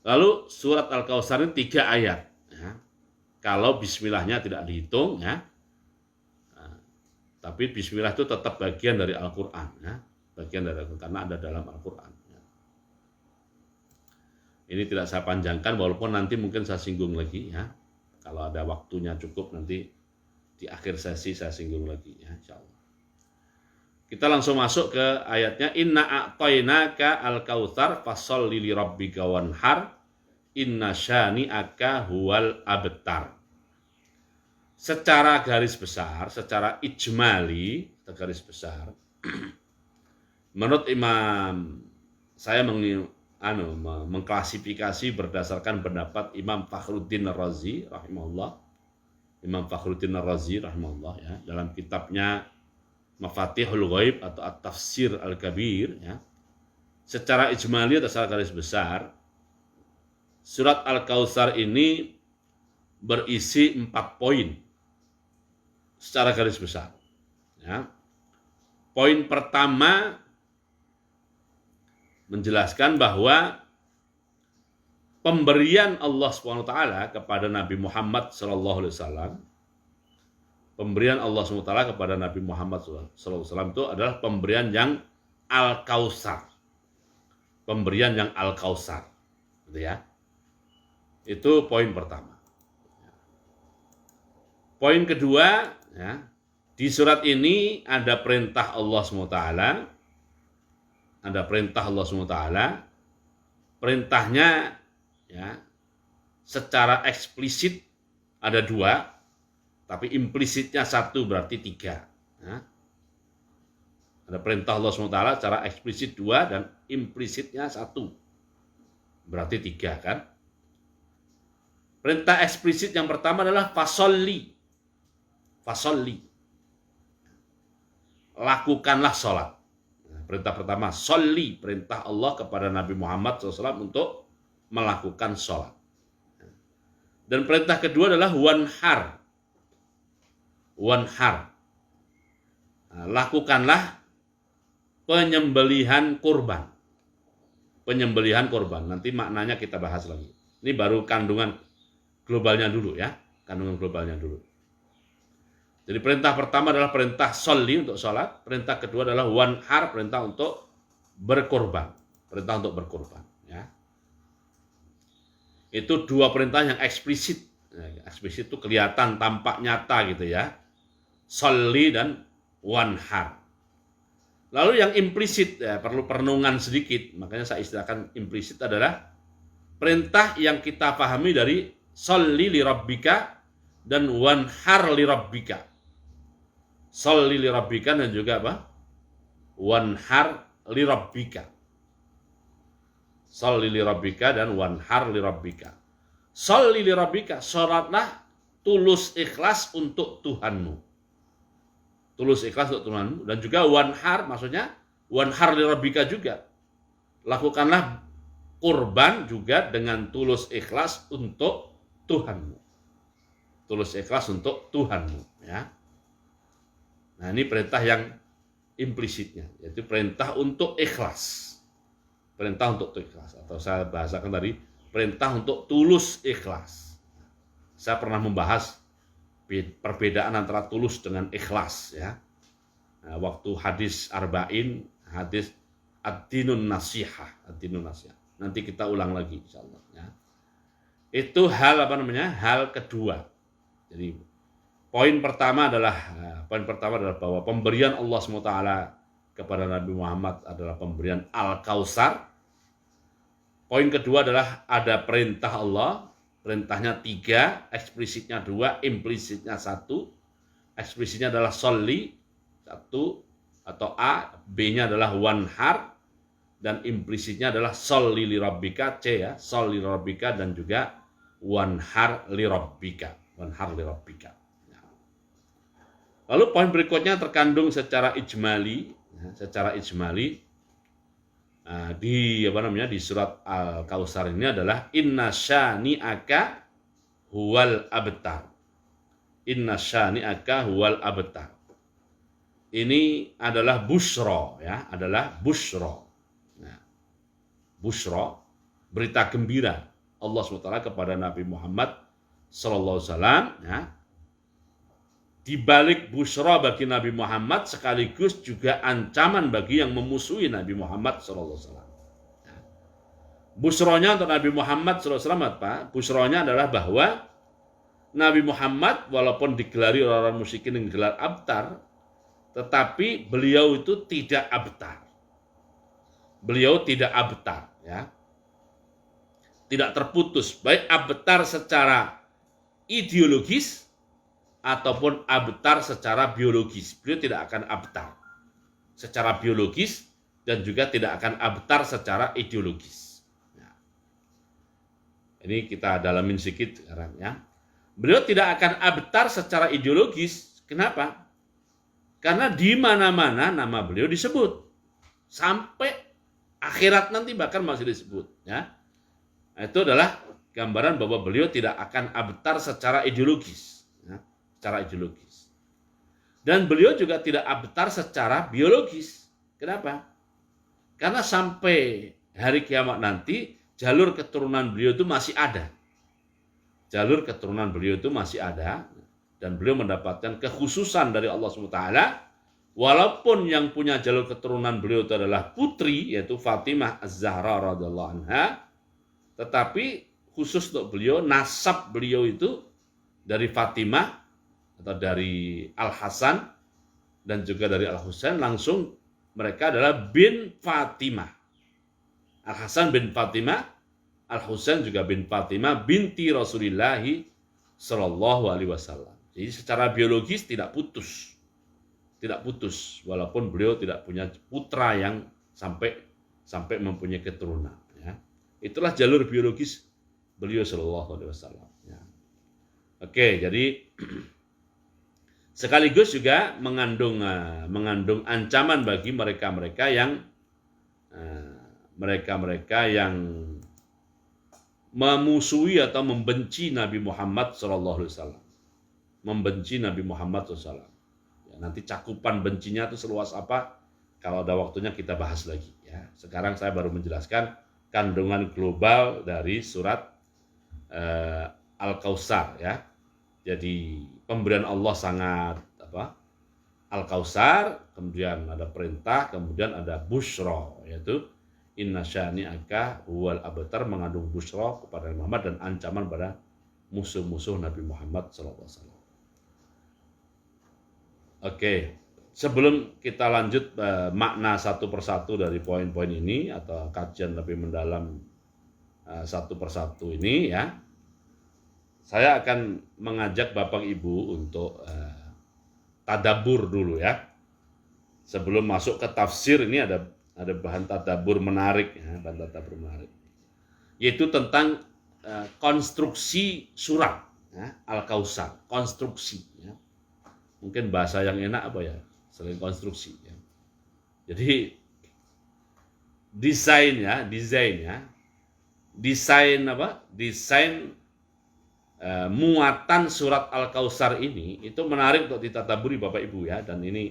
Lalu surat Al-Kautsar ini 3 ayat. Ya. Kalau bismillahnya tidak dihitung, ya, tapi bismillah itu tetap bagian dari Al-Quran. Ya. Bagian dari Al-Quran, karena ada dalam Al-Quran. Ya. Ini tidak saya panjangkan, walaupun nanti mungkin saya singgung lagi. Ya. Kalau ada waktunya cukup, nanti di akhir sesi saya singgung lagi. Ya, insya Allah. Kita langsung masuk ke ayatnya. Inna a'tainaka al-kautsar fasholli li rabbika wanhar inna syani'aka huwal abtar. Secara garis besar, secara ijmali, garis besar, menurut Imam, saya mengklasifikasi berdasarkan pendapat Imam Fakhruddin Ar-Razi rahimahullah. Imam Fakhruddin Ar-Razi rahimahullah, ya, dalam kitabnya Mafatihul Ghaib atau At-Tafsir Al-Kabir, ya. Secara ijmali atau secara garis besar, surat Al-Kautsar ini berisi 4 poin secara garis besar. Ya. Poin pertama menjelaskan bahwa pemberian Allah SWT kepada Nabi Muhammad SAW, pemberian Allah SWT kepada Nabi Muhammad SAW itu adalah pemberian yang Al-Kautsar. Pemberian yang Al-Kautsar. Gitu ya. Itu poin pertama. Poin kedua, ya, di surat ini ada perintah Allah SWT. Ada perintah Allah SWT. Perintahnya, ya, secara eksplisit ada 2, tapi implisitnya 1, berarti 3. Ya. Ada perintah Allah SWT secara eksplisit 2 dan implisitnya 1, berarti 3, kan? Perintah eksplisit yang pertama adalah fasholli. Fasholli. Lakukanlah sholat. Perintah pertama, sholli, perintah Allah kepada Nabi Muhammad SAW untuk melakukan sholat. Dan perintah kedua adalah wanhar. Wanhar. Lakukanlah penyembelihan kurban. Penyembelihan kurban. Nanti maknanya kita bahas lagi. Ini baru kandungan globalnya dulu, ya. Kandungan globalnya dulu. Jadi perintah pertama adalah perintah sholli untuk sholat. Perintah kedua adalah wanhar, perintah untuk berkorban. Perintah untuk berkorban. Ya. Itu 2 perintah yang eksplisit. Eksplisit itu kelihatan, tampak nyata gitu ya. Sholli dan wanhar. Lalu yang implisit, ya, perlu perenungan sedikit. Makanya saya istilahkan implisit adalah perintah yang kita pahami dari sholli li rabbika dan wanhar li rabbika. Sholli li rabbika dan juga apa? Wanhar li rabbika. Sholli li rabbika dan wanhar li rabbika. Sholli li rabbika, sholatlah tulus ikhlas untuk Tuhanmu. Tulus ikhlas untuk Tuhanmu. Dan juga wanhar, maksudnya wanhar li rabbika juga. Lakukanlah kurban juga dengan tulus ikhlas untuk Tuhanmu. Tulus ikhlas untuk Tuhanmu, ya. Nah, ini perintah yang implisitnya, yaitu perintah untuk ikhlas. Perintah untuk ikhlas, atau saya bahasakan tadi, perintah untuk tulus ikhlas. Saya pernah membahas perbedaan antara tulus dengan ikhlas, ya. Nah, waktu hadis arba'in, hadis ad-dinun nasihah, ad-dinun nasihah. Nanti kita ulang lagi insyaallah, ya. Itu hal hal kedua. Jadi poin pertama adalah bahwa pemberian Allah SWT kepada Nabi Muhammad adalah pemberian Al-Kautsar. Poin kedua adalah ada perintah Allah. Perintahnya 3, eksplisitnya 2, implisitnya 1. Eksplisitnya adalah sholli 1 atau A, B-nya adalah wanhar, dan implisitnya adalah sholli li rabbika, C, ya, sholli li rabbika dan juga wanhar li rabbika. Wanhar li rabbika. Lalu poin berikutnya terkandung secara ijmali, di surat Al-Kautsar ini adalah inna syani'aka huwal abtar. Inna syani'aka huwal abtar. Ini adalah busyra, ya, adalah busyra. Nah, busyra, berita gembira. Allah SWT kepada Nabi Muhammad sallallahu alaihi wasallam, ya. Di balik busra bagi Nabi Muhammad sekaligus juga ancaman bagi yang memusuhi Nabi Muhammad sallallahu alaihi wasallam. Busronya untuk Nabi Muhammad sallallahu alaihi wasallam apa? Busronya adalah bahwa Nabi Muhammad walaupun digelari orang-orang musyrikin dengan gelar abtar, tetapi beliau itu tidak abtar. Beliau tidak abtar, ya. Tidak terputus, baik abtar secara ideologis ataupun abtar secara biologis. Beliau tidak akan abtar secara biologis dan juga tidak akan abtar secara ideologis. Nah, ini kita dalamin sedikit sekarang, ya. Beliau tidak akan abtar secara ideologis. Kenapa? Karena di mana-mana nama beliau disebut. Sampai akhirat nanti bahkan masih disebut, ya. Nah, itu adalah gambaran bahwa beliau tidak akan abtar secara ideologis, ya, secara ideologis. Dan beliau juga tidak abtar secara biologis. Kenapa? Karena sampai hari kiamat nanti jalur keturunan beliau itu masih ada. Jalur keturunan beliau itu masih ada dan beliau mendapatkan kekhususan dari Allah SWT. Walaupun yang punya jalur keturunan beliau itu adalah putri, yaitu Fatimah Az-Zahra radhiyallahu anha, tetapi khusus untuk beliau, nasab beliau itu dari Fatimah atau dari Al-Hasan dan juga dari Al-Husain, langsung mereka adalah bin Fatimah. Al-Hasan bin Fatimah, Al-Husain juga bin Fatimah binti Rasulullah sallallahu alaihi wasallam. Jadi secara biologis tidak putus. Tidak putus walaupun beliau tidak punya putra yang sampai mempunyai keturunan, ya. Itulah jalur biologis beliau sallallahu alaihi wasallam, ya. Oke, jadi sekaligus juga mengandung ancaman bagi mereka-mereka yang memusuhi atau membenci Nabi Muhammad sallallahu alaihi wasallam. Membenci Nabi Muhammad sallallahu alaihi wasallam. Ya, nanti cakupan bencinya itu seluas apa? Kalau ada waktunya kita bahas lagi, ya. Sekarang saya baru menjelaskan kandungan global dari surat Al-Kautsar, ya. Jadi pemberian Allah sangat Al-Kautsar, kemudian ada perintah, kemudian ada busyra, yaitu inna syani'aka huwal abtar, mengandung busyra kepada Muhammad dan ancaman pada musuh-musuh Nabi Muhammad SAW. Oke, sebelum kita lanjut makna satu persatu dari poin-poin ini atau kajian lebih mendalam satu persatu ini, ya, saya akan mengajak Bapak Ibu untuk tadabbur dulu, ya. Sebelum masuk ke tafsir, ini ada bahan tadabbur menarik, ya, bahan tadabbur menarik, yaitu tentang konstruksi surat, ya, Al-Kautsar, konstruksi, ya. Mungkin bahasa yang enak apa ya selain konstruksi, ya. Jadi desain muatan surat Al-Kautsar ini itu menarik untuk ditadaburi Bapak Ibu, ya. Dan ini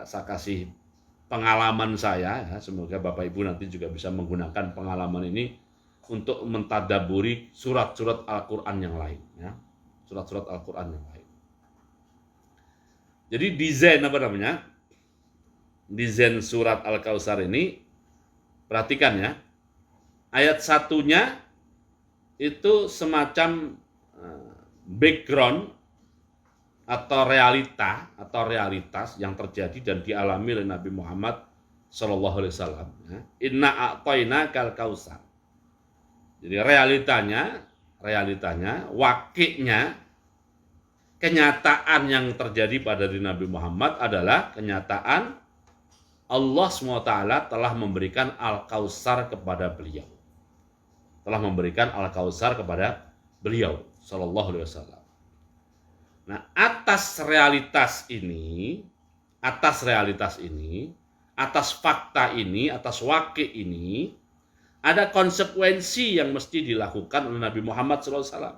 saya kasih pengalaman saya, ya. Semoga Bapak Ibu nanti juga bisa menggunakan pengalaman ini untuk mentadaburi surat-surat Al-Quran yang lain, ya. Surat-surat Al-Quran yang lain. Jadi desain surat Al-Kautsar ini, perhatikan, ya. Ayat satunya itu semacam background atau realitas yang terjadi dan dialami oleh Nabi Muhammad sallallahu alaihi wasallam, ya. Inna a'tainakal kautsar. Jadi realitanya, wakilnya, kenyataan yang terjadi pada diri Nabi Muhammad adalah kenyataan Allah SWT telah memberikan Al-Kautsar kepada beliau. Telah memberikan Al-Kautsar kepada beliau sallallahu alaihi wasallam. Nah, atas realitas ini, atas fakta ini, atas wakil ini, ada konsekuensi yang mesti dilakukan oleh Nabi Muhammad SAW.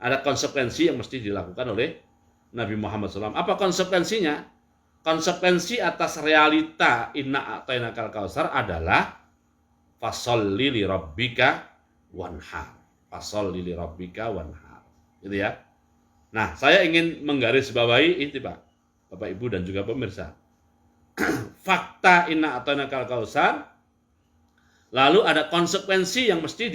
Ada konsekuensi yang mesti dilakukan oleh Nabi Muhammad SAW. Apa konsekuensinya? Konsekuensi atas realita inna a'tainakal kautsar adalah fasholli li rabbika wanhar. Fasholli li rabbika wanhar. Gitu ya. Nah, saya ingin menggarisbawahi itu, Pak. Bapak Ibu dan juga pemirsa. Fakta inna a'tainakal kautsar, lalu ada konsekuensi yang mesti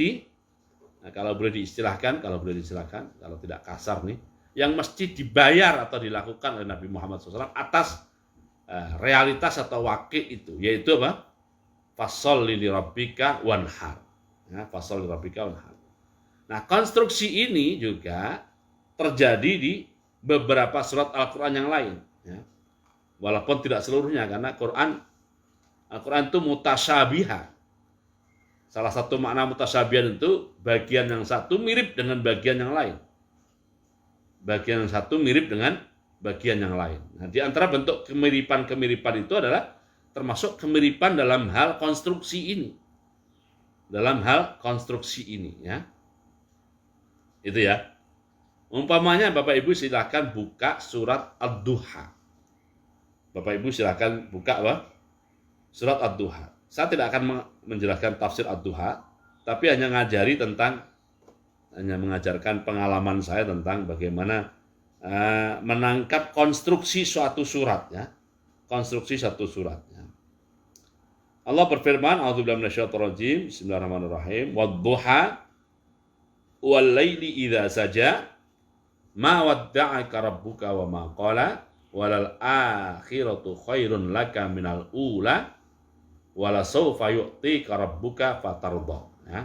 kalau boleh diistilahkan, kalau tidak kasar nih, yang mesti dibayar atau dilakukan oleh Nabi Muhammad SAW atas realitas atau wakil itu, yaitu apa? Fasholli li rabbika wanhar. Ya, fasholli li rabbika wanhar. Nah, konstruksi ini juga terjadi di beberapa surat Al-Quran yang lain. Ya. Walaupun tidak seluruhnya, karena Al-Quran itu mutasyabiha. Salah satu makna mutasyabihan itu bagian yang satu mirip dengan bagian yang lain. Bagian yang satu mirip dengan bagian yang lain. Nah, di antara bentuk kemiripan-kemiripan itu adalah termasuk kemiripan dalam hal konstruksi ini. Dalam hal konstruksi ini, ya. Itu ya. Umpamanya Bapak Ibu silakan buka surat Ad-Duha. Bapak Ibu silakan buka apa? Surat Ad-Duha. Saya tidak akan menjelaskan tafsir Ad-Duha, tapi hanya mengajarkan pengalaman saya tentang bagaimana menangkap konstruksi suatu surat, ya. Konstruksi satu surat, ya. Allah berfirman, A'udzubillahi minasyaitonir rajim, bismillahirrahmanirrahim, wad-duha wal laili idza saja ma wadda'aka rabbuka wa ma qala walal akhiratu khairun laka minal ula wala sawfa yu'tika rabbuka fatardha. Ya.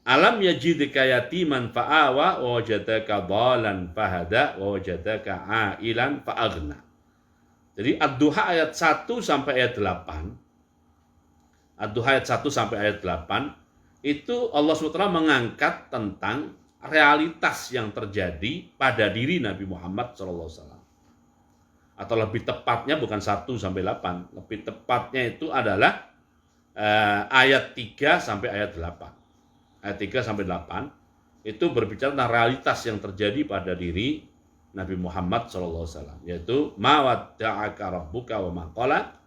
Alam yajidka yatiman fa'awa wa wajadaka dhalan fahada wa wajadaka ailan fa'aghna. Jadi Ad-Duha ayat 1 sampai ayat 8. Ad-Duha ayat 1 sampai ayat 8 itu Allah SWT mengangkat tentang realitas yang terjadi pada diri Nabi Muhammad SAW. Atau lebih tepatnya bukan 1 sampai 8, lebih tepatnya itu adalah ayat 3 sampai ayat 8. Ayat 3 sampai 8 itu berbicara tentang realitas yang terjadi pada diri Nabi Muhammad SAW, yaitu ma wadda'aka rabbuka wa ma qala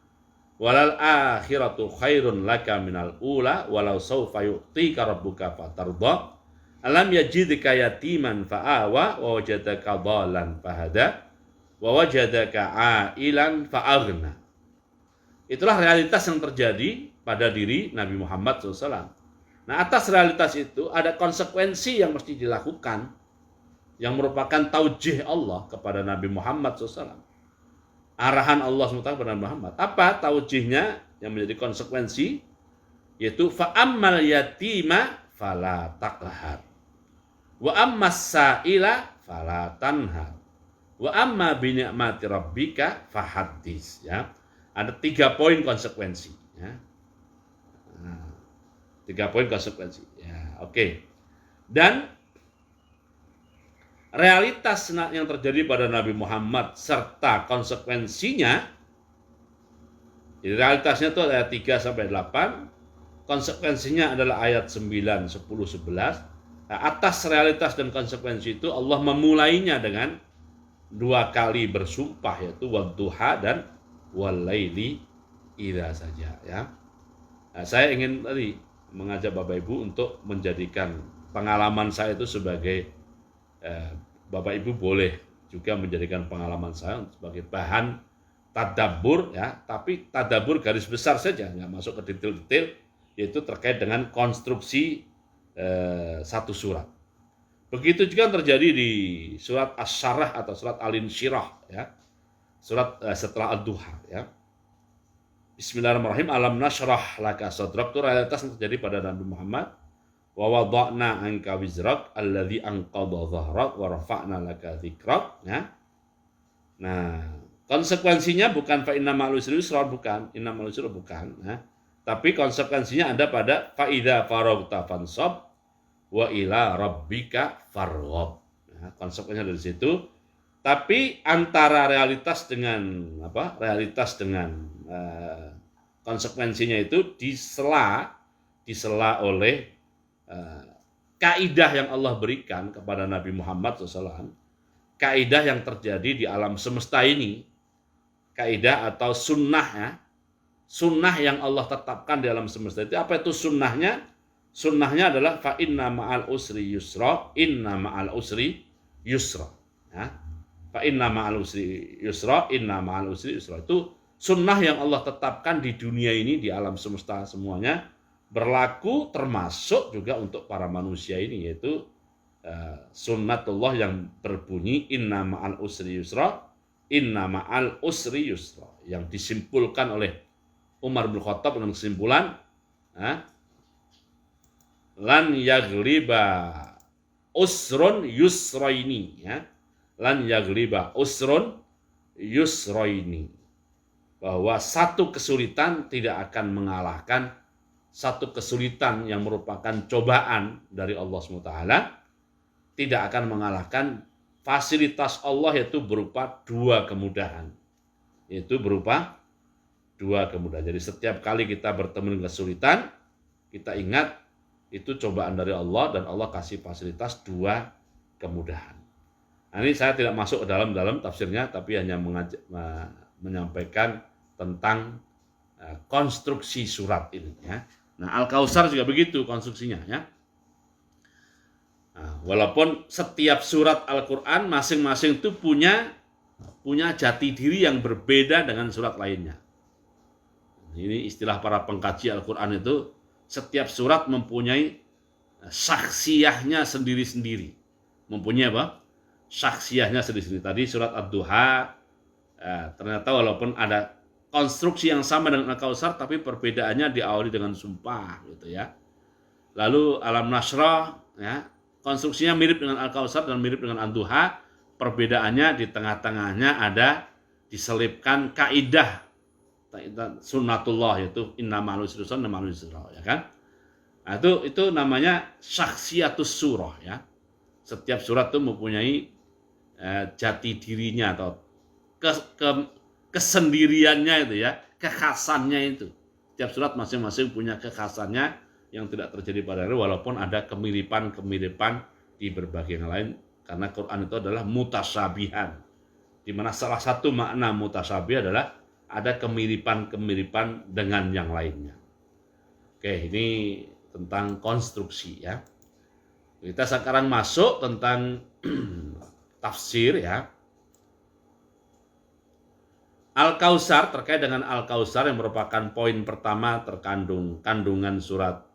walal akhiratu khairun laka minal ula walau sawfa yu'tika rabbuka fatardha alam yajidka yatiman fa'awa wa wajadaka dhalan fahada wa wajadaka ailan fa'aghna. Itulah realitas yang terjadi pada diri Nabi Muhammad SAW. Nah, atas realitas itu ada konsekuensi yang mesti dilakukan, yang merupakan taujih Allah kepada Nabi Muhammad SAW. Arahan Allah SWT kepada Nabi Muhammad. Apa taujihnya yang menjadi konsekuensi? Yaitu fa'ammal yatima fala taqhar wa ammas sa'ila fala tanhar wa amma bi ni'mati rabbika fahaddits, ya. Ada 3 poin konsekuensi, ya. 3 poin konsekuensi, ya. Oke. Dan realitas yang terjadi pada Nabi Muhammad serta konsekuensinya, jadi realitasnya itu ayat 3 sampai 8, konsekuensinya adalah ayat 9, 10, 11. Nah, atas realitas dan konsekuensi itu Allah memulainya dengan 2 kali bersumpah, yaitu wadduha dan walaili idza saja, ya. Nah, saya ingin tadi mengajak Bapak Ibu untuk menjadikan pengalaman saya itu sebagai Bapak Ibu boleh juga menjadikan pengalaman saya sebagai bahan tadabbur, ya, tapi tadabbur garis besar saja, nggak masuk ke detail-detail, yaitu terkait dengan konstruksi satu surat. Begitu juga yang terjadi di surat Asy-Syarah atau surat Al-Insyirah, ya, surat setelah Ad-Duha, ya. Bismillahirrahmanirrahim. Alam nashrah laka sadrak, itu realitas yang terjadi pada Nabi Muhammad. Wa wada'na anka wizrak alladzi anqadha dhahrak wa rafa'na laka dzikrak, ya. Nah, konsekuensinya bukan fa inna ma'al usri yusra, bukan, inna ma'al usri bukan, ya. Tapi konsekuensinya ada pada fa idza faraghta fansab wa ila rabbika farghab. Nah, konsekuensinya dari situ. Tapi antara realitas dengan konsekuensinya itu disela oleh kaidah yang Allah berikan kepada Nabi Muhammad SAW, kaidah yang terjadi di alam semesta ini, kaidah atau sunnah, ya, sunnah yang Allah tetapkan di alam semesta itu. Apa itu sunnahnya? Sunnahnya adalah fa inna ma'al usri yusra, inna ma'al usri yusra. Ya. Fa inna ma'al usri yusra, inna ma'al usri yusra. Itu sunnah yang Allah tetapkan di dunia ini, di alam semesta semuanya, berlaku termasuk juga untuk para manusia ini, yaitu sunnatullah yang berbunyi inna ma'al usri yusra, inna ma'al usri yusra, yang disimpulkan oleh Umar bin Khattab dengan kesimpulan lan yagliba usrun yusraini, ya. Lan yagliba usrun yusraini, bahwa satu kesulitan tidak akan mengalahkan satu kesulitan yang merupakan cobaan dari Allah SWT, tidak akan mengalahkan fasilitas Allah, yaitu berupa dua kemudahan. Yaitu berupa dua kemudahan. Jadi setiap kali kita bertemu dengan kesulitan, kita ingat itu cobaan dari Allah, dan Allah kasih fasilitas dua kemudahan. Nah, ini saya tidak masuk ke dalam tafsirnya, tapi hanya menyampaikan tentang konstruksi surat ini, ya. Nah, Al-Kautsar juga begitu konstruksinya, ya. Nah, walaupun setiap surat Al-Quran masing-masing itu punya jati diri yang berbeda dengan surat lainnya. Ini istilah para pengkaji Al-Quran itu, setiap surat mempunyai saksiyahnya sendiri-sendiri. Mempunyai apa? Saksiyahnya sendiri-sendiri. Tadi surat Ad-Duha, ternyata walaupun ada konstruksi yang sama dengan Al-Kautsar, tapi perbedaannya diawali dengan sumpah, gitu ya. Lalu Alam Nasrah, ya, konstruksinya mirip dengan Al-Kautsar dan mirip dengan Ad-Duha. Perbedaannya di tengah-tengahnya ada diselipkan kaidah sunnatullah, yaitu inna ma'al usri yusra, inna ma'al usri yusra, ya kan? Nah, itu namanya syakhsiyatus surah, ya. Setiap surat itu mempunyai jati dirinya atau kesendiriannya itu, ya, kekhasannya itu. Setiap surat masing-masing punya kekhasannya yang tidak terjadi pada hari, walaupun ada kemiripan-kemiripan di berbagai yang lain, karena Quran itu adalah mutasyabihan, di mana salah satu makna mutasyabih adalah ada kemiripan-kemiripan dengan yang lainnya. Oke, ini tentang konstruksi, ya. Kita sekarang masuk tentang tafsir, ya. Al-Kautsar, terkait dengan Al-Kautsar yang merupakan poin pertama kandungan surat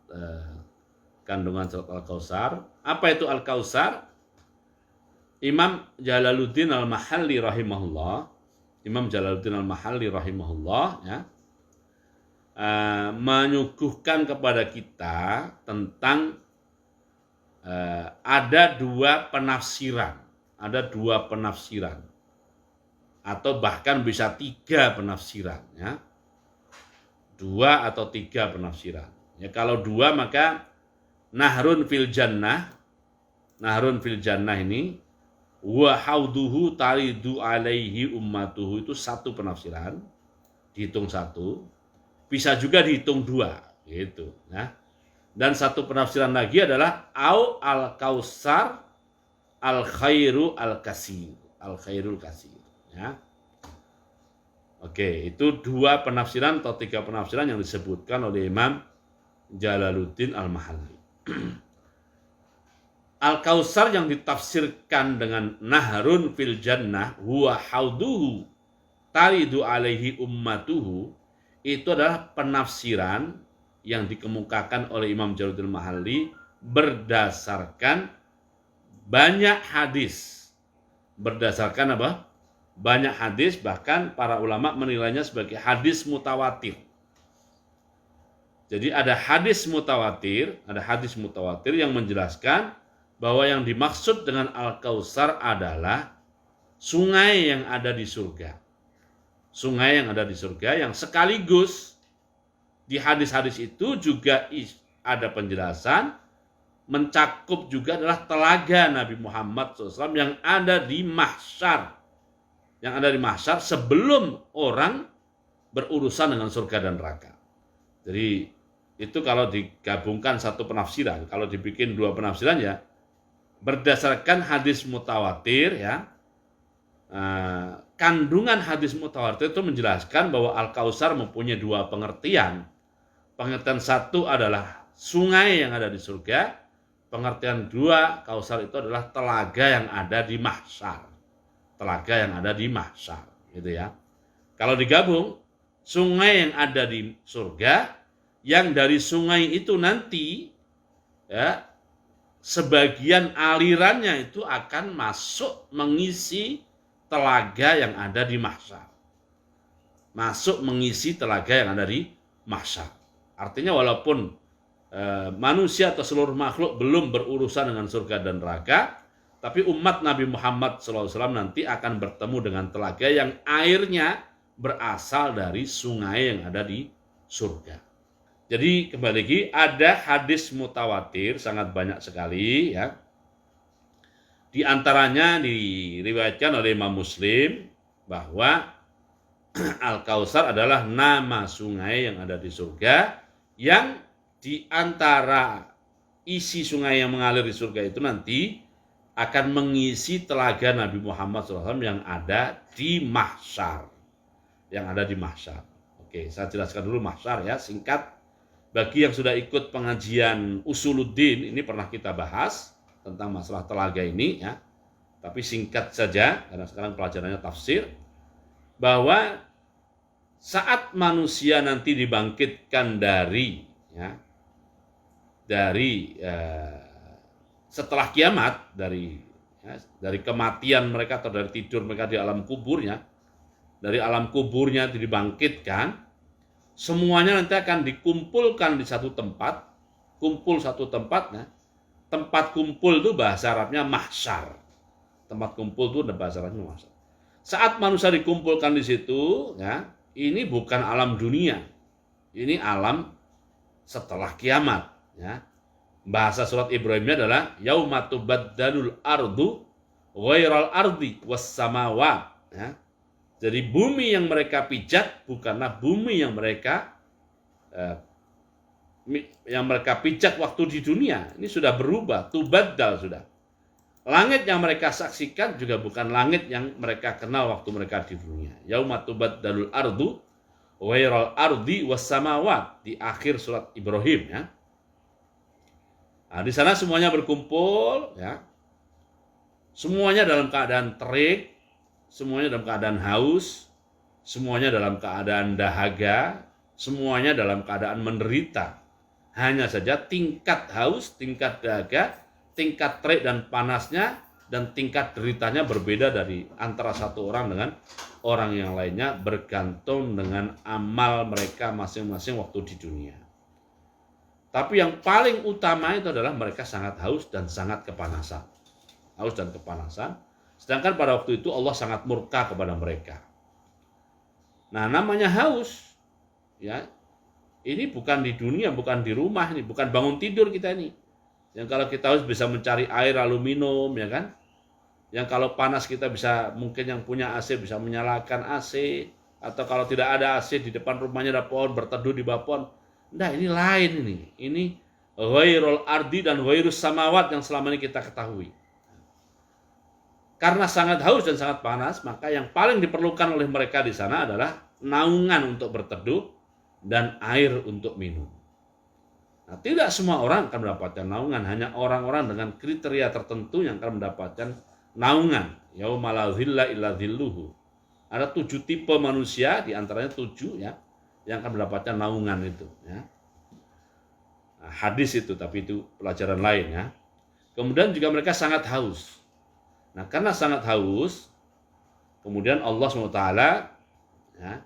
Al-Kautsar. Apa itu Al-Kautsar? Imam Jalaluddin Al-Mahalli rahimahullah, ya, menyuguhkan kepada kita tentang ada dua penafsiran, atau bahkan bisa tiga penafsiran, ya. Dua atau tiga penafsiran. Ya, kalau dua maka nahrun fil jannah ini wa hauduhu taridu alaihi ummatuhu, itu satu penafsiran, dihitung satu, bisa juga dihitung dua, gitu, ya. Dan satu penafsiran lagi adalah au al-kautsar al-khairul kasir, ya. Oke, itu dua penafsiran atau tiga penafsiran yang disebutkan oleh Imam Jalaluddin Al-Mahalli. Al-Kautsar yang ditafsirkan dengan nahrun fil jannah huwa hauduhu taridu alaihi ummatuhu, itu adalah penafsiran yang dikemukakan oleh Imam Jalaluddin Al-Mahalli berdasarkan banyak hadis. Berdasarkan apa? Banyak hadis, bahkan para ulama menilainya sebagai hadis mutawatir. Jadi ada hadis mutawatir yang menjelaskan bahwa yang dimaksud dengan Al-Kautsar adalah sungai yang ada di surga. Sungai yang ada di surga, yang sekaligus di hadis-hadis itu juga ada penjelasan, mencakup juga adalah telaga Nabi Muhammad SAW yang ada di mahsyar. Yang ada di mahsyar sebelum orang berurusan dengan surga dan neraka. Jadi itu kalau digabungkan satu penafsiran, kalau dibikin dua penafsiran, ya berdasarkan hadis mutawatir, ya, kandungan hadis mutawatir itu menjelaskan bahwa Al-Kautsar mempunyai dua pengertian. Pengertian satu adalah sungai yang ada di surga. Pengertian dua, Kautsar itu adalah telaga yang ada di mahsyar. Telaga yang ada di mahsyar, gitu ya. Kalau digabung, sungai yang ada di surga, yang dari sungai itu nanti ya sebagian alirannya itu akan masuk mengisi telaga yang ada di mahsyar. Masuk mengisi telaga yang ada di mahsyar. Artinya walaupun manusia atau seluruh makhluk belum berurusan dengan surga dan neraka, tapi umat Nabi Muhammad SAW nanti akan bertemu dengan telaga yang airnya berasal dari sungai yang ada di surga. Jadi kembali lagi, ada hadis mutawatir sangat banyak sekali ya. Di antaranya diriwayatkan oleh Imam Muslim bahwa Al-Kautsar adalah nama sungai yang ada di surga, yang di antara isi sungai yang mengalir di surga itu nanti akan mengisi telaga Nabi Muhammad SAW yang ada di mahsyar. Yang ada di mahsyar. Oke, saya jelaskan dulu mahsyar ya, singkat. Bagi yang sudah ikut pengajian Usuluddin, ini pernah kita bahas tentang masalah telaga ini ya. Tapi singkat saja, karena sekarang pelajarannya tafsir, bahwa saat manusia nanti dibangkitkan dari setelah kiamat, dari kematian mereka atau dari tidur mereka di alam kuburnya, dari alam kuburnya dibangkitkan, semuanya nanti akan dikumpulkan di satu tempat, kumpul satu tempat. Tempat kumpul itu bahasa Arabnya mahsyar. Tempat kumpul itu bahasa Arabnya mahsyar. Saat manusia dikumpulkan di situ, ya, ini bukan alam dunia, ini alam setelah kiamat. Ya. Bahasa surat Ibrahimnya adalah yauma tubaddalul ardu ghairal ardi was samawat. Ya. Jadi bumi yang mereka pijak bukanlah bumi yang mereka pijak waktu di dunia. Ini sudah berubah, tubaddal sudah. Langit yang mereka saksikan juga bukan langit yang mereka kenal waktu mereka di dunia. Yauma tubaddalul ardu ghairal ardi was samawat, di akhir surat Ibrahim ya. Nah, di sana semuanya berkumpul ya. Semuanya dalam keadaan terik, semuanya dalam keadaan haus, semuanya dalam keadaan dahaga, semuanya dalam keadaan menderita. Hanya saja tingkat haus, tingkat dahaga, tingkat terik dan panasnya, dan tingkat deritanya berbeda dari antara satu orang dengan orang yang lainnya, bergantung dengan amal mereka masing-masing waktu di dunia. Tapi yang paling utama itu adalah mereka sangat haus dan sangat kepanasan. Haus dan kepanasan. Sedangkan pada waktu itu Allah sangat murka kepada mereka. Nah, namanya haus, ya, ini bukan di dunia, bukan di rumah, ini bukan bangun tidur kita ini. Yang kalau kita haus bisa mencari air lalu minum, ya kan? Yang kalau panas kita bisa, mungkin yang punya AC bisa menyalakan AC, atau kalau tidak ada AC di depan rumahnya ada pohon, berteduh di bawah pohon. Nah, ini lain ini. Ini ghairul ardi dan ghairus samawat yang selama ini kita ketahui. Karena sangat haus dan sangat panas, maka yang paling diperlukan oleh mereka di sana adalah naungan untuk berteduh dan air untuk minum. Nah, tidak semua orang akan mendapatkan naungan, hanya orang-orang dengan kriteria tertentu yang akan mendapatkan naungan. Yauma la dhilla illa dhilluhu. Ada 7 tipe manusia, di antaranya 7 ya, yang akan mendapatkan naungan itu ya. Nah, hadis itu, tapi itu pelajaran lain ya. Kemudian juga mereka sangat haus. Nah, karena sangat haus, kemudian Allah SWT ya,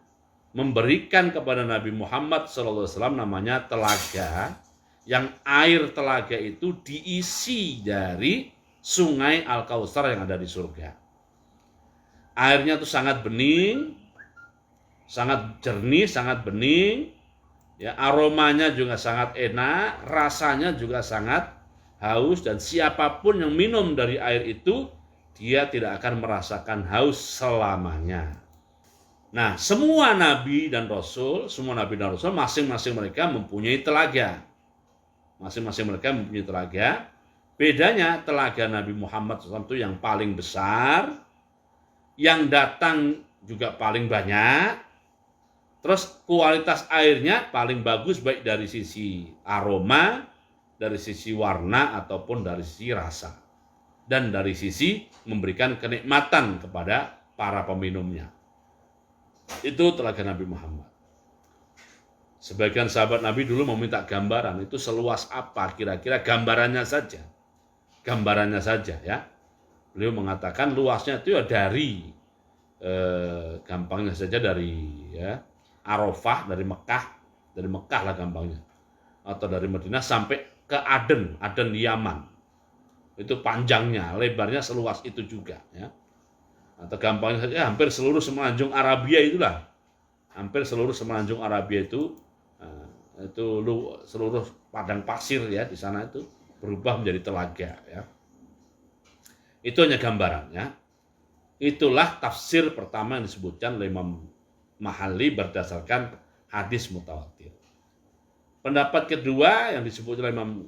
memberikan kepada Nabi Muhammad SAW namanya telaga, yang air telaga itu diisi dari sungai Al-Kautsar yang ada di surga. Airnya itu sangat bening, sangat jernih, sangat bening, ya, aromanya juga sangat enak, rasanya juga sangat haus, dan siapapun yang minum dari air itu dia tidak akan merasakan haus selamanya. Nah, semua nabi dan rasul masing-masing mereka mempunyai telaga. Masing-masing mereka mempunyai telaga. Bedanya telaga Nabi Muhammad SAW itu yang paling besar, yang datang juga paling banyak, terus kualitas airnya paling bagus baik dari sisi aroma, dari sisi warna ataupun dari sisi rasa, dan dari sisi memberikan kenikmatan kepada para peminumnya. Itu telaga Nabi Muhammad. Sebagian sahabat Nabi dulu meminta gambaran, itu seluas apa kira-kira, gambarannya saja. Gambarannya saja ya. Beliau mengatakan luasnya itu ya dari gampangnya saja dari ya Arafah, dari Mekah lah gampangnya, atau dari Madinah sampai ke Aden Yaman. Itu panjangnya, lebarnya seluas itu juga ya. Atau gampangnya saja hampir seluruh semenanjung Arabia itulah. Hampir seluruh semenanjung Arabia itu seluruh padang pasir ya di sana itu berubah menjadi telaga ya. Itu hanya gambaran ya. Itulah tafsir pertama yang disebutkan oleh Imam Mahalli berdasarkan hadis mutawatir. Pendapat kedua yang disebut oleh Imam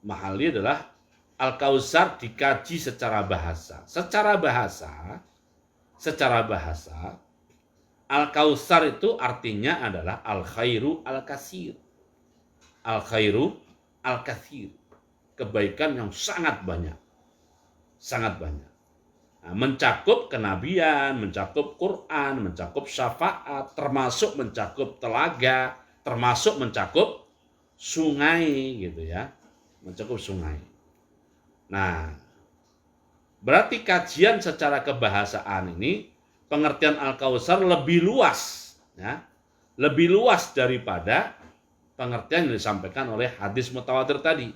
Mahalli adalah Al-Kautsar dikaji secara bahasa. Secara bahasa Al-Kautsar itu artinya adalah al-khairu al-katsir. Al-khairu al-katsir. Kebaikan yang sangat banyak. Sangat banyak. Nah, mencakup kenabian, mencakup Quran, mencakup syafaat, termasuk mencakup telaga, termasuk mencakup sungai gitu ya. Mencakup sungai. Nah, berarti kajian secara kebahasaan ini pengertian Al-Kautsar lebih luas ya. Lebih luas daripada pengertian yang disampaikan oleh hadis mutawatir tadi.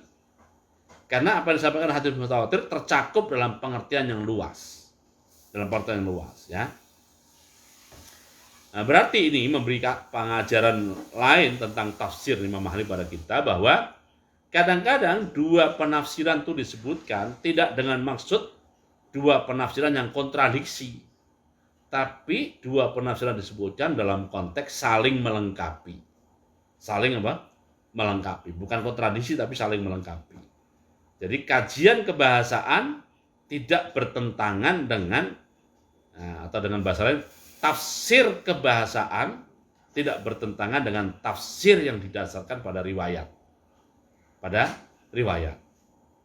Karena apa yang disampaikan hadis mutawatir tercakup dalam pengertian yang luas. Dalam pengertian yang luas ya. Nah, berarti ini memberi pengajaran lain tentang tafsir Imam Mahalli pada kita, bahwa kadang-kadang dua penafsiran itu disebutkan tidak dengan maksud dua penafsiran yang kontradiksi, tapi dua penafsiran disebutkan dalam konteks saling melengkapi. Saling apa? Melengkapi, bukan kontradiksi tapi saling melengkapi. Jadi kajian kebahasaan tidak bertentangan dengan atau dengan bahasa lain, tafsir kebahasaan tidak bertentangan dengan tafsir yang didasarkan pada riwayat. Pada riwayat.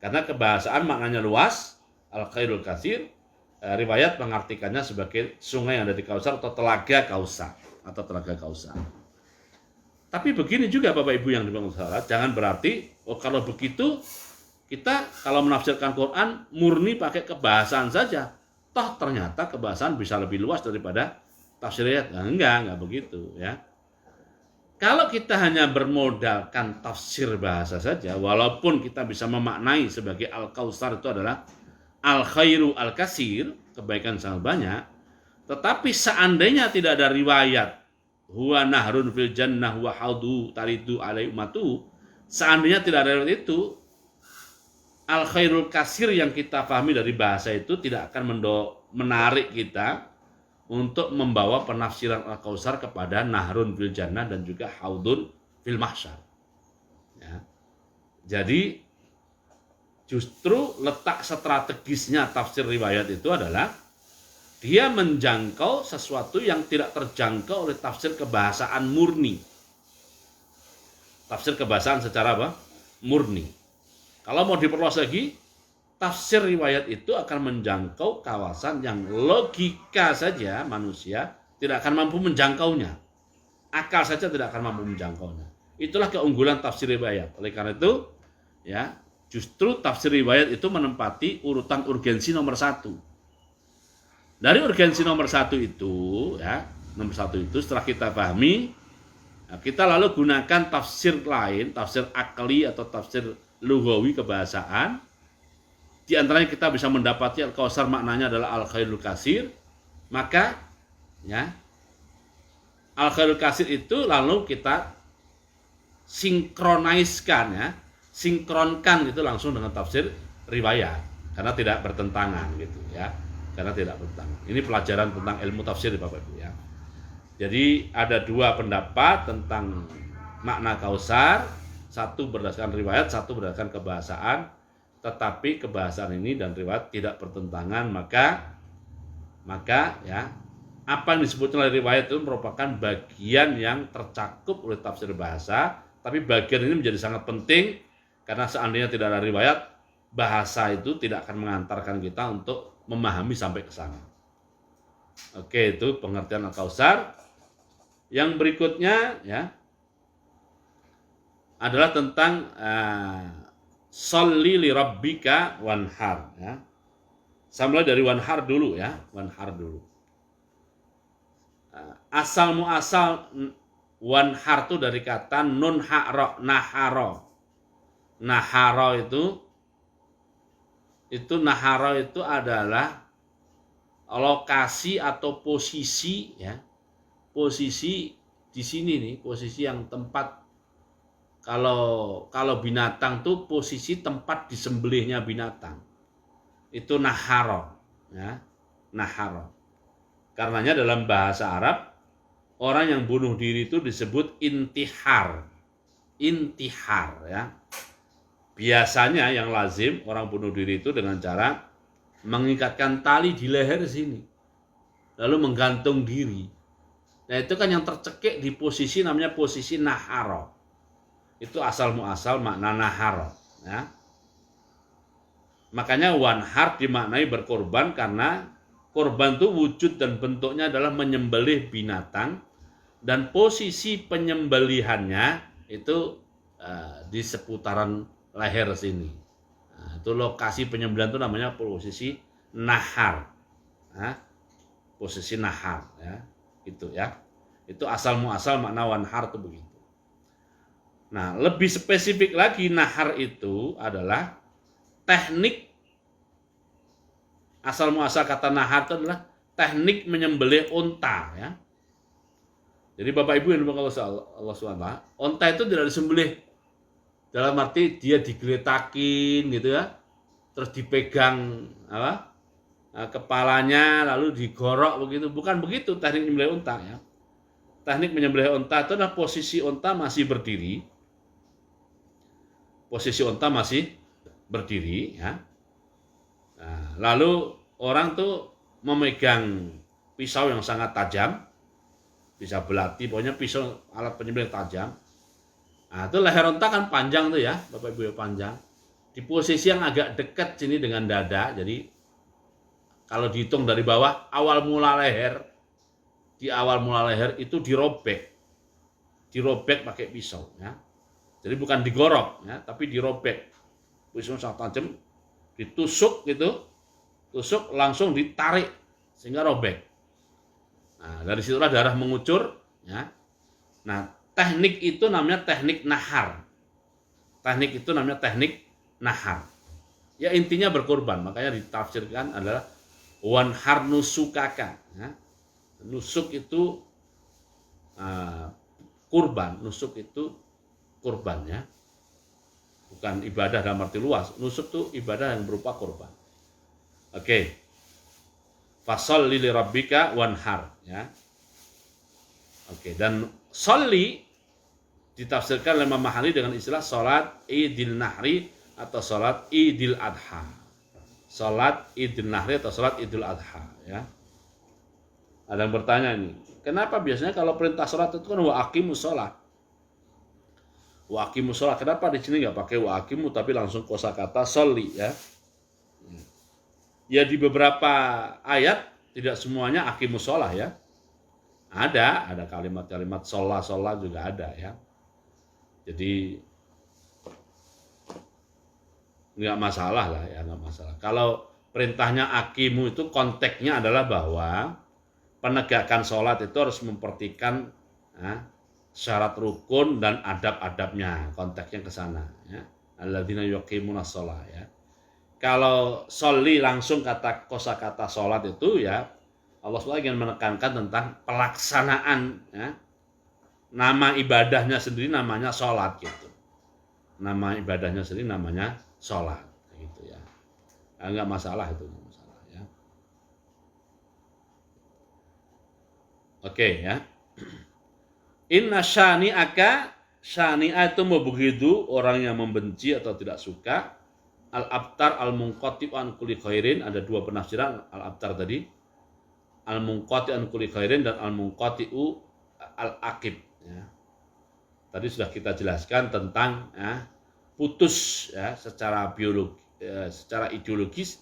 Karena kebahasaan maknanya luas, al-khairul katsir, riwayat mengartikannya sebagai sungai yang ada di Kautsar atau telaga Kautsar atau telaga Kautsar. Tapi begini juga Bapak Ibu yang dimaksud Allah, jangan berarti kalau begitu kita kalau menafsirkan Quran murni pakai kebahasaan saja. Toh ternyata kebahasaan bisa lebih luas daripada tafsir riwayat. Nah, enggak begitu ya. Kalau kita hanya bermodalkan tafsir bahasa saja, walaupun kita bisa memaknai sebagai Al-Kautsar itu adalah al-khairu al-katsir, kebaikan sangat banyak, tetapi seandainya tidak ada riwayat huwa nahrun fil jannah wa haudu taridu alai ummatu, seandainya tidak ada riwayat itu, al-khairul katsir yang kita pahami dari bahasa itu tidak akan menarik kita untuk membawa penafsiran Al-Kautsar kepada nahrun fil jannah dan juga haudun fil mahsyar. Ya. Jadi justru letak strategisnya tafsir riwayat itu adalah dia menjangkau sesuatu yang tidak terjangkau oleh tafsir kebahasaan murni. Tafsir kebahasaan secara apa? Murni. Kalau mau diperluas lagi, tafsir riwayat itu akan menjangkau kawasan yang logika saja manusia tidak akan mampu menjangkaunya. Akal saja tidak akan mampu menjangkaunya. Itulah keunggulan tafsir riwayat. Oleh karena itu, ya, justru tafsir riwayat itu menempati urutan urgensi nomor 1. Dari urgensi nomor 1 itu, ya, nomor 1 itu setelah kita pahami, nah, kita lalu gunakan tafsir lain, tafsir akli atau tafsir lughawi kebahasaan. Di antaranya kita bisa mendapati Al-Kautsar maknanya adalah al-khairul katsir, maka ya al-khairul katsir itu lalu kita sinkronkan itu langsung dengan tafsir riwayat karena tidak bertentangan gitu ya. Karena tidak bertentangan. Ini pelajaran tentang ilmu tafsir Bapak Ibu ya. Jadi ada dua pendapat tentang makna Kautsar, satu berdasarkan riwayat, satu berdasarkan kebahasaan. Tetapi kebahasaan ini dan riwayat tidak bertentangan, maka Maka ya, apa yang disebutkan oleh riwayat itu merupakan bagian yang tercakup oleh tafsir bahasa, tapi bagian ini menjadi sangat penting karena seandainya tidak ada riwayat, bahasa itu tidak akan mengantarkan kita untuk memahami sampai ke sana. Oke, itu pengertian Al-Kautsar. Yang berikutnya ya adalah tentang sholli li rabbika wanhar ya. Saya mulai dari wanhar dulu ya, wanhar dulu. Asal muasal wanhar itu dari kata nun ha'ra naharo. Naharo itu adalah lokasi atau posisi ya. Posisi di sini nih, posisi yang tempat kalau binatang tuh posisi tempat disembelihnya binatang. Itu naharo ya, naharo. Karenanya dalam bahasa Arab orang yang bunuh diri itu disebut intihar. Intihar ya. Biasanya yang lazim orang bunuh diri itu dengan cara mengikatkan tali di leher sini lalu menggantung diri. Nah, itu kan yang tercekik di posisi namanya posisi naharo. Itu asal muasal makna naharo ya. Makanya wanhar dimaknai berkorban karena korban itu wujud dan bentuknya adalah menyembelih binatang dan posisi penyembelihannya itu di seputaran leher sini. Nah, itu lokasi penyembelihan itu namanya posisi nahar. Nah, posisi nahar ya. Itu ya. Itu asal muasal makna wanhar itu begitu. Nah, lebih spesifik lagi nahar itu adalah teknik, asal muasal kata nahar itu adalah teknik menyembelih unta ya. Jadi Bapak Ibu yang dimuliakan Allah SWT, unta itu tidak disembelih dalam arti dia digeletakin gitu ya, terus dipegang kepalanya lalu digorok begitu, bukan begitu teknik menyembelih unta ya. Teknik menyembelih unta itu adalah posisi unta masih berdiri, posisi unta masih berdiri ya. Nah, lalu orang tuh memegang pisau yang sangat tajam, bisa belati, pokoknya pisau alat penyembelih tajam. Nah, itu leher unta kan panjang tuh ya, Bapak Ibu ya, panjang. Di posisi yang agak dekat sini dengan dada, jadi kalau dihitung dari bawah, awal mula leher, di awal mula leher itu dirobek pakai pisau ya. Jadi bukan digorok ya, tapi dirobek. Pisau sangat tajam, ditusuk gitu, tusuk langsung ditarik sehingga robek. Nah, dari situlah darah mengucur ya. Nah, teknik itu namanya teknik nahar. Teknik itu namanya teknik nahar. Ya intinya berkorban, makanya ditafsirkan adalah wanhar nusukaka ya. Nusuk itu kurban, nusuk itu kurban ya. Bukan ibadah dalam arti luas. Nusuk itu ibadah yang berupa kurban. Oke. Fasholli li rabbika wanhar ya. Oke, dan sholli ditafsirkan oleh Imam Mahali dengan istilah salat Idil Nahri atau salat Idil Adha. Salat Idil Nahri atau salat Idul Adha ya. Ada yang bertanya ini, kenapa biasanya kalau perintah salat itu kan wa aqimus shalah? Wa aqimus shalah, kenapa di sini nggak pakai wa aqimu tapi langsung kosakata sholli ya? Ya di beberapa ayat tidak semuanya aqimus shalah ya. Ada kalimat-kalimat sholah juga ada ya. Jadi nggak masalah lah ya, nggak masalah. Kalau perintahnya aqimu itu konteksnya adalah bahwa penegakan sholat itu harus memperhatikan syarat rukun dan adab-adabnya, konteksnya ke sana ya. Alladzina yuqimunas shalah ya. Kalau sholli langsung kosakata sholat itu ya Allah SWT ingin menekankan tentang pelaksanaan ya. Nama ibadahnya sendiri namanya sholat gitu. Nama ibadahnya sendiri namanya sholat gitu ya. Enggak masalah itu, enggak masalah ya. Oke ya. Inna syani'aka, syani'a itu begitu orang yang membenci atau tidak suka. Al-abtar al-munqatib an kulli khairin, ada dua penafsiran al-abtar tadi. al-munqati an kulli khairin dan al-munqati'u al-aqib. Ya. Tadi sudah kita jelaskan tentang putus ya, secara biologi, secara ideologis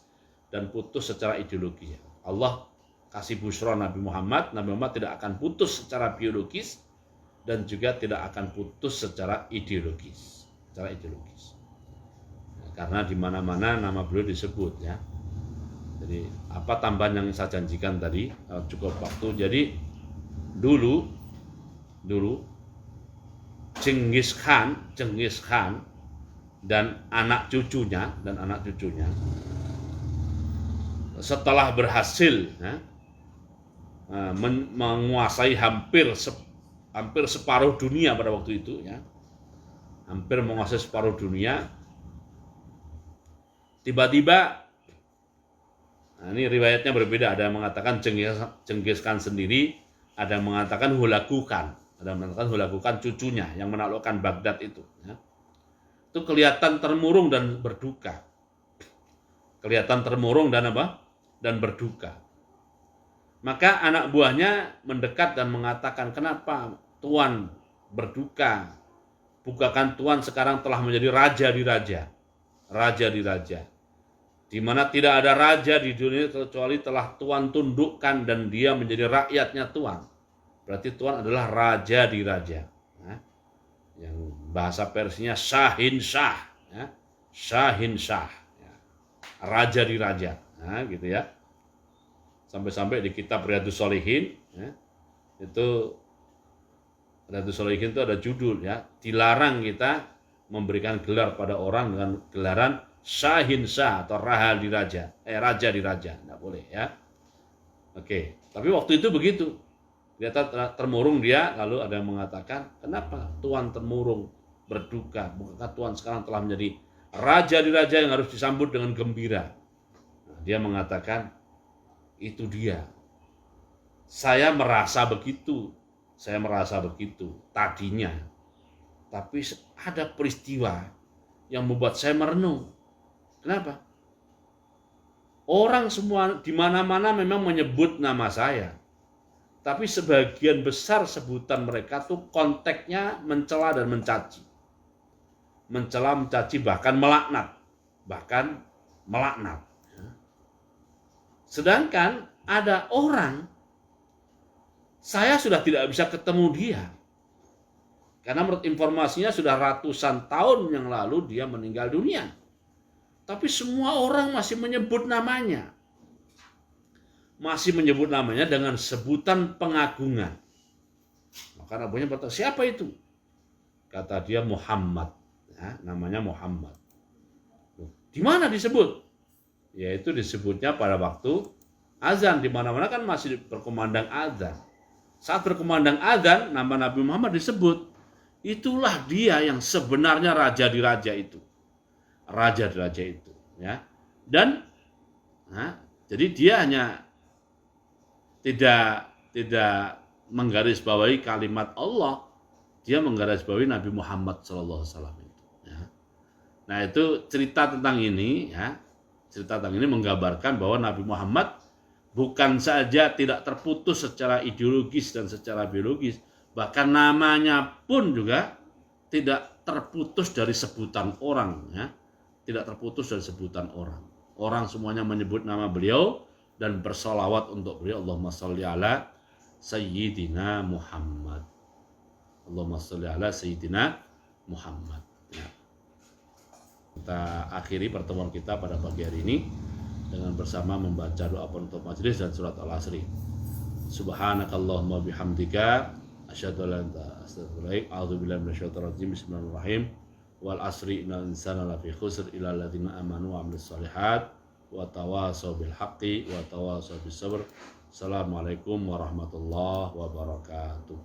dan putus secara ideologi. Allah kasih busra Nabi Muhammad tidak akan putus secara biologis dan juga tidak akan putus secara ideologis. Ya, karena di mana-mana nama beliau disebut ya. Jadi apa tambahan yang saya janjikan tadi, cukup waktu. Jadi dulu Genghis Khan dan anak cucunya setelah berhasil menguasai hampir separuh dunia pada waktu itu ya, hampir menguasai separuh dunia, tiba-tiba ini riwayatnya berbeda, ada yang mengatakan Genghis Khan sendiri, ada yang mengatakan Hulagu Khan cucunya yang menaklukkan Baghdad itu ya. Itu kelihatan termurung dan berduka. Dan berduka. Maka anak buahnya mendekat dan mengatakan, kenapa Tuan berduka? Bukakan Tuan sekarang telah menjadi raja di raja. Di mana tidak ada raja di dunia kecuali telah Tuan tundukkan dan dia menjadi rakyatnya Tuan. Berarti Tuan adalah raja di raja. Yang bahasa Persianya Shahin Shah, ya. Shahin Shah, ya. Raja di raja, gitu ya. Sampai-sampai di kitab Riyadhus Shalihin, ya, itu Riyadhus Shalihin itu ada judul ya, dilarang kita memberikan gelar pada orang dengan gelaran Shahin Shah atau raja di raja, nggak boleh ya. Oke, tapi waktu itu begitu. Dia termurung dia, lalu ada yang mengatakan, kenapa Tuan termurung, berduka? Bukankah Tuan sekarang telah menjadi raja di raja yang harus disambut dengan gembira? Nah, dia mengatakan, itu dia. Saya merasa begitu tadinya. Tapi ada peristiwa yang membuat saya merenung. Kenapa? Orang semua di mana-mana memang menyebut nama saya. Tapi sebagian besar sebutan mereka tuh konteksnya mencela dan mencaci. Mencela, mencaci, bahkan melaknat. Sedangkan ada orang, saya sudah tidak bisa ketemu dia. Karena menurut informasinya sudah ratusan tahun yang lalu dia meninggal dunia. Tapi semua orang masih menyebut namanya. Dengan sebutan pengagungan. Maka abunya bertanya, siapa itu? Kata dia Muhammad. Ya, namanya Muhammad. Di mana disebut? Yaitu disebutnya pada waktu azan. Di mana-mana kan masih berkumandang azan. Saat berkumandang azan, nama Nabi Muhammad disebut. Itulah dia yang sebenarnya raja di raja itu. Ya. Dan jadi dia hanya tidak menggarisbawahi kalimat Allah, dia menggarisbawahi Nabi Muhammad SAW itu. Ya. Nah itu cerita tentang ini, ya. Cerita tentang ini menggambarkan bahwa Nabi Muhammad bukan saja tidak terputus secara ideologis dan secara biologis, bahkan namanya pun juga tidak terputus dari sebutan orang, ya. Tidak terputus dari sebutan orang. Orang semuanya menyebut nama beliau dan bersolawat untuk beliau. Allahumma sholli ala Sayyidina Muhammad. Allahumma sholli ala Sayyidina Muhammad. Ya. Kita akhiri pertemuan kita pada pagi hari ini dengan bersama membaca doa penutup majelis dan surat Al-Asri. Subhanakallahumma bihamdika asyhadu an la ilaha illa anta astaghfiruka wa atubu ilaik. A'udzubillahi minasyaitonir rajim. Bismillahirrahmanirrahim. Wal asri innal insana lafi khusr illa alladziina amanu wa 'amilus shalihat wa tawashaw bil haqqi wa tawashaw bis sabr. Assalamualaikum warahmatullahi wabarakatuh.